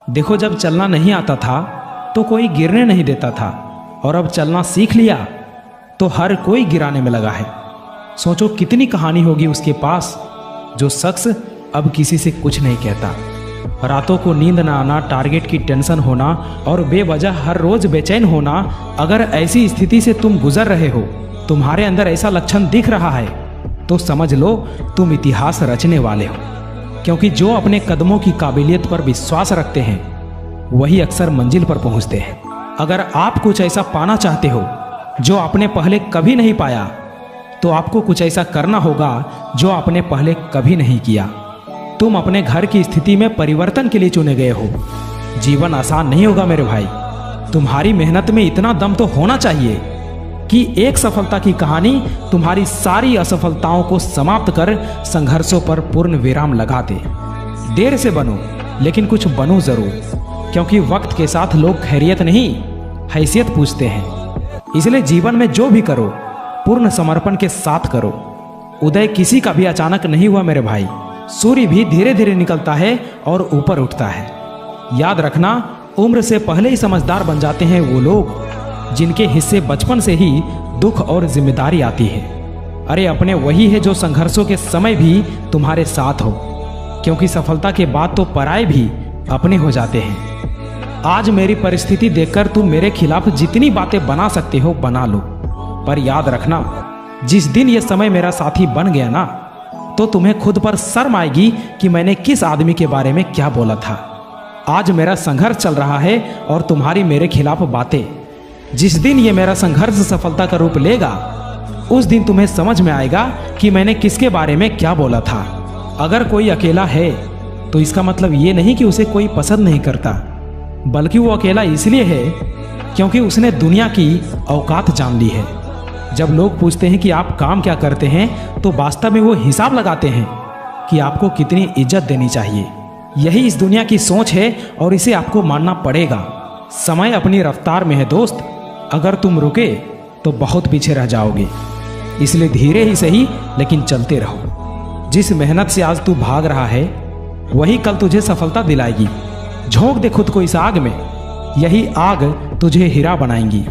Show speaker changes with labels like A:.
A: देखो, जब चलना नहीं आता था तो कोई गिरने नहीं देता था, और अब चलना सीख लिया तो हर कोई गिराने में लगा है। सोचो कितनी कहानी होगी उसके पास, जो शख्स अब किसी से कुछ नहीं कहता। रातों को नींद ना आना, टारगेट की टेंशन होना और बेवजह हर रोज बेचैन होना। अगर ऐसी स्थिति से तुम गुजर रहे हो, तुम्हारे अंदर ऐसा लक्षण दिख रहा है, तो समझ लो तुम इतिहास रचने वाले हो। क्योंकि जो अपने कदमों की काबिलियत पर विश्वास रखते हैं वही अक्सर मंजिल पर पहुंचते हैं। अगर आप कुछ ऐसा पाना चाहते हो जो आपने पहले कभी नहीं पाया, तो आपको कुछ ऐसा करना होगा जो आपने पहले कभी नहीं किया। तुम अपने घर की स्थिति में परिवर्तन के लिए चुने गए हो। जीवन आसान नहीं होगा मेरे भाई। तुम्हारी मेहनत में इतना दम तो होना चाहिए कि एक सफलता की कहानी तुम्हारी सारी असफलताओं को समाप्त कर संघर्षों पर पूर्ण विराम लगा दे। देर से बनो, लेकिन कुछ बनो जरूर, क्योंकि वक्त के साथ लोग खैरियत नहीं, हैसियत पूछते हैं। इसलिए जीवन में जो भी करो पूर्ण समर्पण के साथ करो। उदय किसी का भी अचानक नहीं हुआ मेरे भाई। सूर्य भी धीरे धीरे निकलता है और ऊपर उठता है। याद रखना, उम्र से पहले ही समझदार बन जाते हैं वो लोग जिनके हिस्से बचपन से ही दुख और जिम्मेदारी आती है। अरे अपने वही है जो संघर्षों के समय भी तुम्हारे साथ हो, क्योंकि सफलता के बाद तो पराये भी अपने हो जाते हैं। आज मेरी परिस्थिति देखकर तुम मेरे खिलाफ जितनी बातें बना सकते हो बना लो, पर याद रखना, जिस दिन ये समय मेरा साथी बन गया ना, तो तुम्हें खुद पर शर्म आएगी कि मैंने किस आदमी के बारे में क्या बोला था। आज मेरा संघर्ष चल रहा है और तुम्हारी मेरे खिलाफ बातें। जिस दिन ये मेरा संघर्ष सफलता का रूप लेगा, उस दिन तुम्हें समझ में आएगा कि मैंने किसके बारे में क्या बोला था। अगर कोई अकेला है तो इसका मतलब ये नहीं कि उसे कोई पसंद नहीं करता, बल्कि वो अकेला इसलिए है क्योंकि उसने दुनिया की औकात जान ली है। जब लोग पूछते हैं कि आप काम क्या करते हैं, तो वास्तव में वो हिसाब लगाते हैं कि आपको कितनी इज्जत देनी चाहिए। यही इस दुनिया की सोच है और इसे आपको मानना पड़ेगा। समय अपनी रफ्तार में है दोस्त, अगर तुम रुके तो बहुत पीछे रह जाओगे। इसलिए धीरे ही सही लेकिन चलते रहो। जिस मेहनत से आज तू भाग रहा है वही कल तुझे सफलता दिलाएगी। झोंक दे खुद को इस आग में, यही आग तुझे हीरा बनाएंगी।